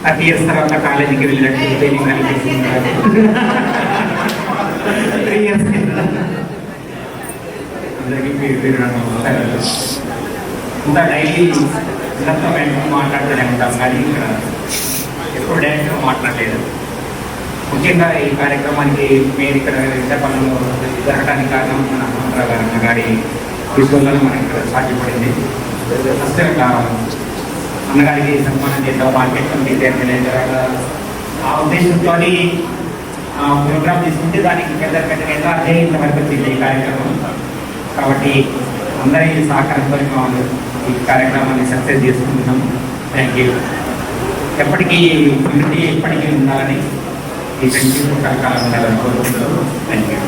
S13: 30 years తర్వాత కాలేజీకి వెళ్ళినట్టు ఫీలింగ్ అనిపిస్తుంది. 3 years ఇంకా డైలీ అందరితో మేము మాట్లాడుతూనే ఉంటాం, కానీ ఇక్కడ ఎప్పుడు డైరెక్ట్గా మాట్లాడలేదు. ముఖ్యంగా ఈ కార్యక్రమానికి మీరు ఇక్కడ ఇంత పనులు జరగడానికి కారణం మన హనుమంతరావు గారు అన్న గారి విషయంలో మనకి ఇక్కడ సాధ్యపడింది. ఫస్ట్ అన్నగారికి సన్మానం చేద్దాం, మార్కెట్ కమిటీ చైర్మన్ ఆ ఉద్దేశంతో ప్రోగ్రామ్ తీసుకుంటే దానికి పెద్దగా అదే ఇంతవరకు వచ్చింది ఈ కార్యక్రమం. కాబట్టి అందరి సహకారంతో ఈ కార్యక్రమాన్ని సక్సెస్ చేసుకుంటున్నాం. Thank you. ఎప్పటికీ యూనిటీ ఎప్పటికీ ఉండాలని, ఈ ఫ్రెండ్షిప్ కలకాలం ఉండాలని కోరుకుంటున్నాను. Thank you.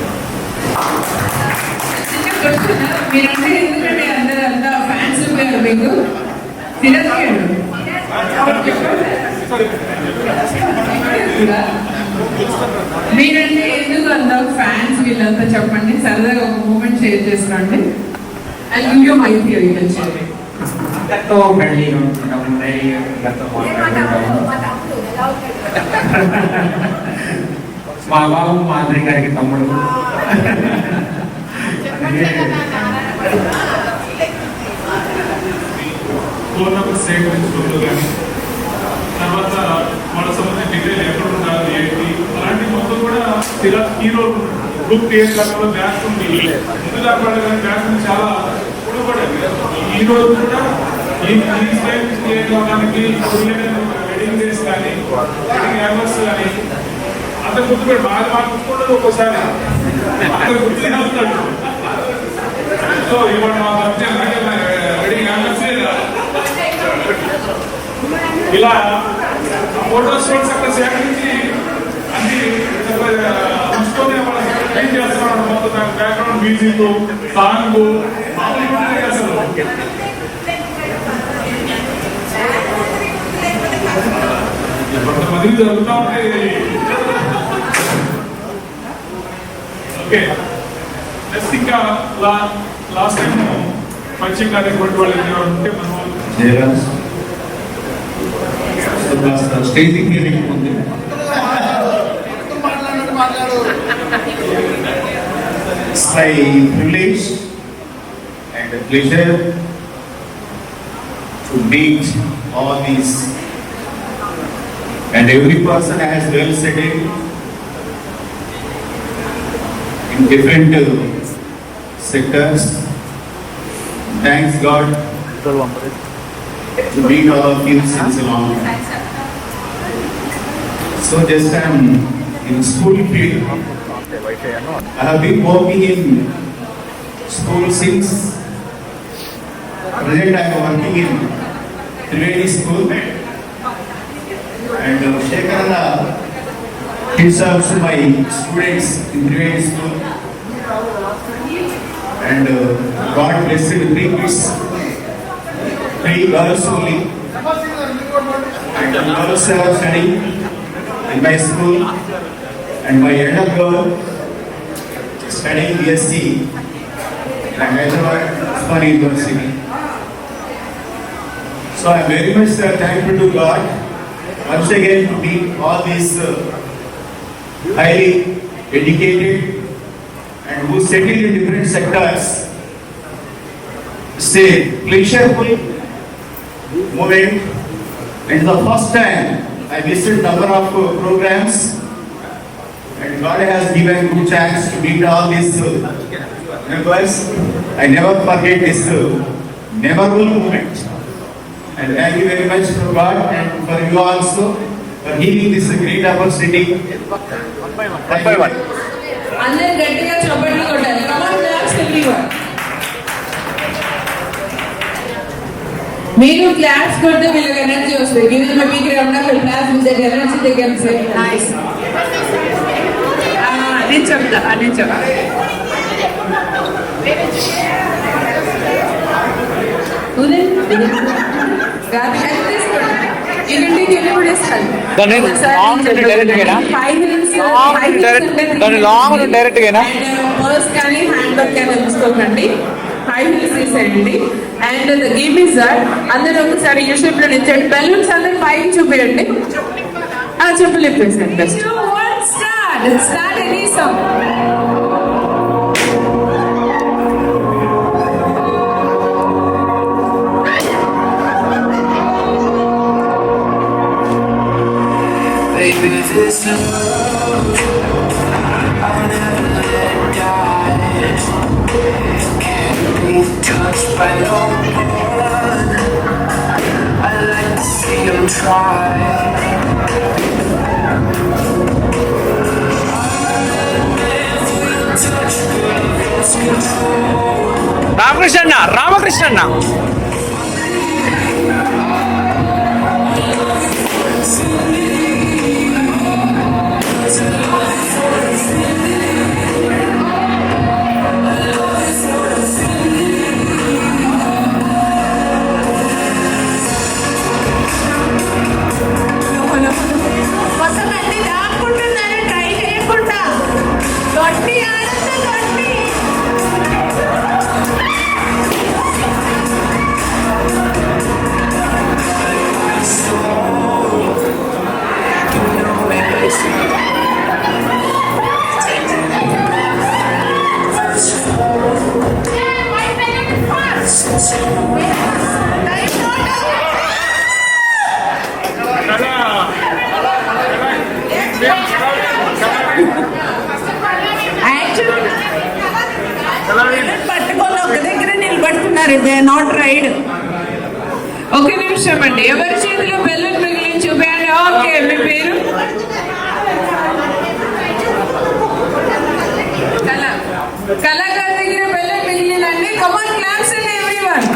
S6: మీరంటే ఎందుకంటే అందరంతా ఫ్యాన్స్ పోయారు మీకు. మీరంటే ఎందుకు అంతా ఫ్యాన్స్ వీళ్ళంతా చెప్పండి. సరదాగా ఒక మూమెంట్ షేర్ చేసుకోండి. And you mike here.
S13: అందరితో ఫ్రెండ్లీగా ఉంటుంటాము, అందరితో మాట్లాడుకుంటాము. మా బాబు మా అందరి గారికి తమ్ముడు.
S7: ఫోన్ నెంబర్ సేకరించుకుంటూ కానీ తర్వాత వాళ్ళ సంబంధించిన డిగ్రీలు ఎక్కడ ఉండాలి ఏంటి అలాంటి మొత్తం కూడా హీరో గ్రూప్ క్రియేట్ కాకుండా బ్యాక్ ఉంది. ముందు దాకా కానీ బ్యాక్ ఉంది చాలా ఉపయోగపడేది. ఈ రోజు కూడా ఈ స్టైల్ క్రియేట్ అవ్వడానికి వెడ్డింగ్ డేస్ కానీ వెడ్డింగ్ యానివర్స్ కానీ అంత గుర్తుపెట్టి బాగా గుర్తుకుంటుంది. ఒక్కోసారి అంత గుర్తున్నాడు. సో ఇవాళ మా వెడ్డింగ్ యానివర్సరీ ఇలా ఫోటోస్ అక్కడ సేకరించి అన్ని ఉంచుకొని ఏం చేస్తున్నాడు. మొత్తం బ్యాక్గ్రౌండ్ మ్యూజిక్ సాంగ్ మామూలుగా అసలు కొంతమంది జరుగుతూ ఉంటాయి. ఓకే నెక్స్ట్ ఇంకా లాస్ట్ టైం పరిచయం కార్యక్రమం వాళ్ళు ఉంటే మనం
S8: స్టేజింగ్ ఉంది. It's my privilege and a pleasure to meet all these, and every person has well said it in different sectors. Thanks God to meet all of you since a long time. So just I'm in school field. I have been working in school since present. I am working in Trivedi school and Shekarana kids are also my students in Trivedi school, and God blessed 3 kids. 3 girls only, and the girls are studying in my school, and my elder girl studying BSc at Hyderabad Usmania University. So I am very much thankful to God once again to meet all these highly educated and who settle in different sectors. Say pleasureful moment, and the first time I visited number of programs, and God has given good chance to meet all these members. I never forget this memorable moment, and thank you very much to God and for you also for giving this great opportunity. One by one.
S6: అందరూ గట్టిగా చప్పట్లు కొట్టాలి. Come on, claps everyone. మీరు క్లాస్ కొడితే వీళ్ళకి ఎనర్జీ వస్తుంది. Give them a big round of applause with that energy they can say nice. నేను చెప్తా పర్స్ కానీ హ్యాండ్ బ్యాగ్ కానీ తీసుకోకండి. హై హీల్స్ తీసేయండి. And the game is that అందరూ ఒకసారి యూ షేప్ లో నిల్చోండి. బెలూన్స్ అందరూ పైకి చూపించండి. చెప్పులు ఇప్పేసండి. Best start any song.
S14: Baby, this love I'll never let die. Can't be touched by no one. I like to see them try.
S2: Ramakrishna
S14: వసంతన్ని దాక్కుంటున్నారు. ట్రై చేయకుండా గట్టి ఆనంద గట్టి
S10: ఉన్నారు, దే నాట్ రైడ్. ఒక నిమిషం అండి, ఎవరి చేతిలో బెలూన్ మిగిలింది చూపించండి. ఓకే, మీ పేరు? కళా గారి దగ్గర బెలూన్ మిగిలిందండి. కమాన్ క్లాప్స్ అండి everyone,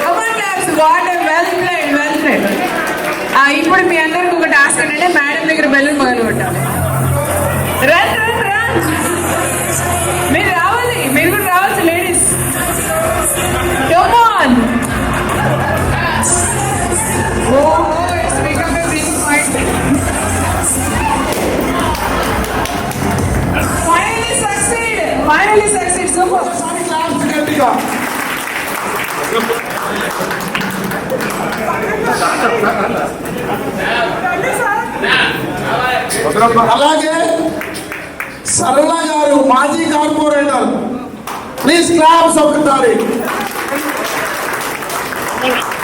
S10: come on claps. What well played, well played. ఇప్పుడు మీ అందరికి ఒక టాస్క్ అంటే మేడం దగ్గర బెలూన్ మొదలు పెట్టాలి. రన్ రన్ రన్, మీరు రావాలి, మీరు కూడా రావచ్చు ladies. Come on. It's become a big fight. Finally succeed. Finally succeed. Super.
S5: అలాగే సరళ గారు మాజీ కార్పొరేటర్, ప్లీజ్ క్లాప్స్ ఒకసారి.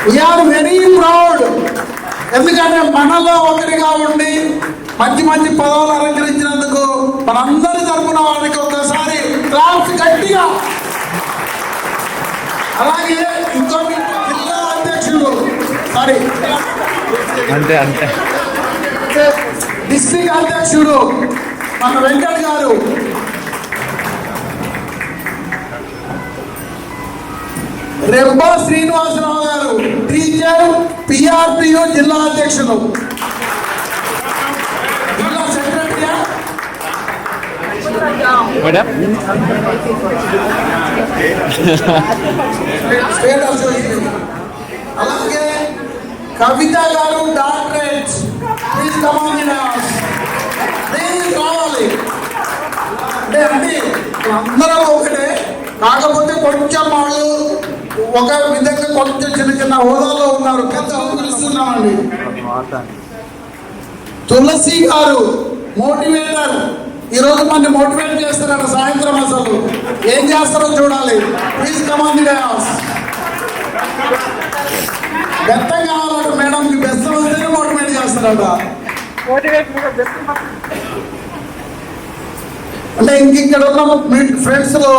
S5: వీఆర్ వెరీ ప్రౌడ్, ఎందుకంటే మనలో ఒకరిగా ఉండి మంచి మంచి పదవులు అలంకరించినందుకు మనందరి తరపున వారికి ఒకసారి క్లాప్స్ గట్టిగా. అలాగే ఇంకొక జిల్లా అధ్యక్షుడు, సారీ
S3: అంతే అంతే
S5: డిస్ట్రిక్ట్ అధ్యక్షుడు మన వెంకట్ గారు, రెబ్బా శ్రీనివాసరావు గారు, టీచర్ పిఆర్పియు జిల్లా అధ్యక్షులు, జిల్లా సెక్రటరీ స్టేట్ అసోసియేషన్. అలాగే కవిత గారు, డాక్టరేట్, ప్లీజ్ కమాన్ ప్లీజ్ రావాలి. అంటే అండి అందరూ ఒకటే, కాకపోతే కొంచెం వాళ్ళు ఒక విధంగా కొంచెం చిన్న చిన్న హోదాలో ఉన్నారు. పెద్ద పిలుస్తున్నామండి. తులసి గారు మోటివేటర్, ఈరోజు మన మోటివేట్ చేస్తారట. సాయంత్రం అసలు ఏం చేస్తారో చూడాలి. Please come on dais. బెత్తం కావాలట మేడం, మీ బెస్తం వస్తేనే మోటివేట్ చేస్తారట. అంటే ఇక్కడ ఉన్న మీ ఫ్రెండ్స్ లో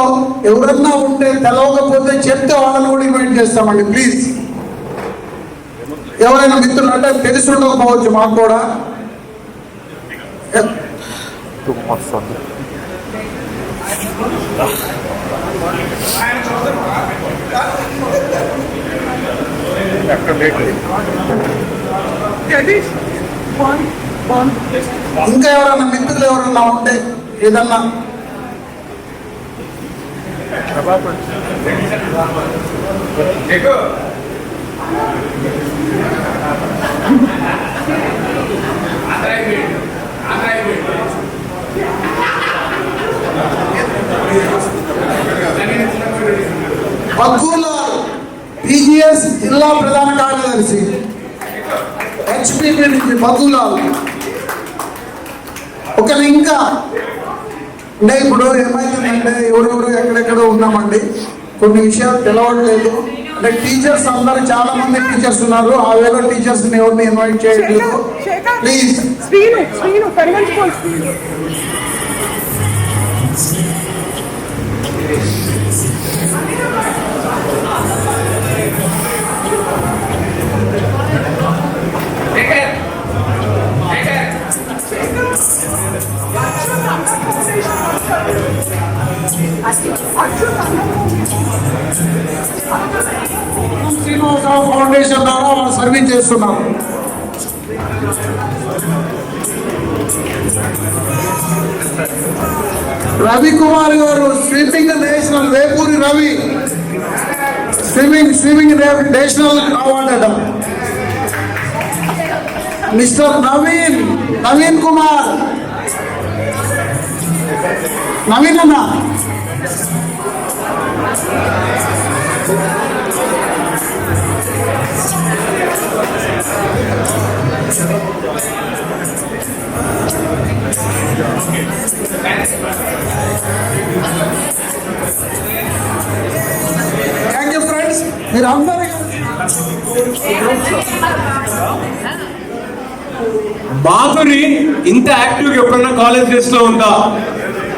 S5: ఎవరన్నా ఉంటే తెలవకపోతే చెప్తే వాళ్ళని కూడా ఇన్వైట్ చేస్తామండి. ప్లీజ్ ఎవరైనా మిత్రులు అంటే తెలిసి ఉండకపోవచ్చు మాకు కూడా. ఇంకా ఎవరన్నా మిత్రులు ఎవరన్నా ఉంటే ఏదన్నా బగ్గుల టీజీఎస్ జిల్లా ప్రధాన కార్యదర్శి, హెచ్పిపి నుంచి బగ్గులాల్. ఒక ఇంకా అంటే ఇప్పుడు ఏమైతుందంటే ఎవరెవరు ఎక్కడెక్కడో ఉన్నామండి, కొన్ని విషయాలు తెలవట్లేదు. అంటే టీచర్స్ అందరూ చాలా మంది టీచర్స్ ఉన్నారు, ఆ వేళ టీచర్స్ ఎవరిని ఇన్వైట్ చేయట్లేదు. ప్లీజ్ శ్రీనివాసరావు ఫౌండేషన్ ద్వారా వాళ్ళు సర్వీస్ చేస్తున్నారు. రవికుమార్ గారు swimming national, Vepuri Ravi swimming national award అట. మిస్టర్ నవీన్ కుమార్, నవీన్ అన్న థ్యాంక్ యూ ఫ్రెండ్స్. మీరు అందరూ
S15: మాధురి ఇంత యాక్టివ్ ఎప్పుడన్నా కాలేజ్ డేస్ లో ఉందా?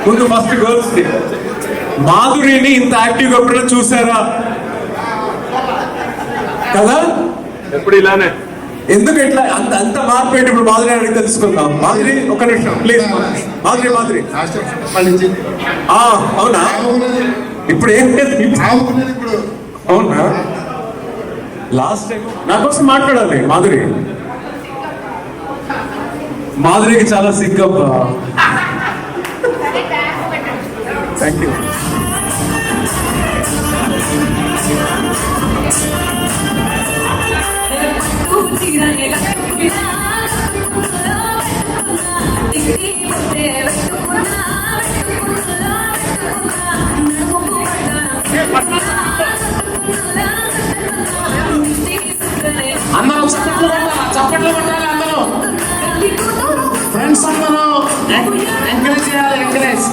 S15: ముందు ఫస్ట్ గర్ల్స్ మాధురిని ఇంత యాక్టివ్ ఎప్పుడన్నా చూసారా? కదా?
S7: ఎప్పుడు ఇలానే.
S15: ఎందుకు ఇట్లా అంత అంత మార్పు ఏంటి? ఇప్పుడు మాధురి అడిగి తెలుసుకుందాం. మాధురి ఒక నిమిషం ప్లీజ్. మాధురి అవునా? ఇప్పుడు ఏం లేదు. అవునా? లాస్ట్ టైం నా కోసం మాట్లాడాలి మాధురికి చాలా సిగ్గబ్బా. Thank you.
S5: అందరూ చప్పట్లు కొట్టాలి. అందరూ ఫ్రెండ్స్ అందరూ ఎంకరేజ్ చేయాలి. ఎంకరేజ్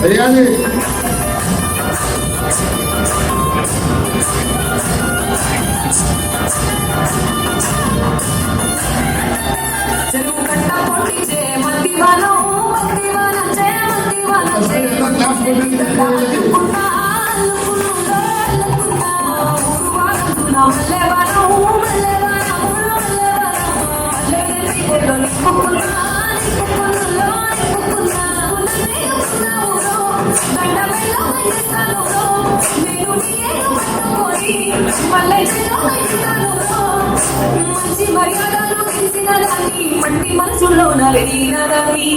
S5: వేయాలి.
S14: మట్టి మనసులో నలిగినదని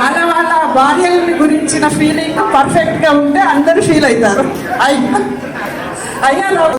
S10: వాళ్ళ భార్యల గురించిన ఫీలింగ్ పర్ఫెక్ట్ గా ఉంటే అందరూ ఫీల్ అవుతారు. అయ్యా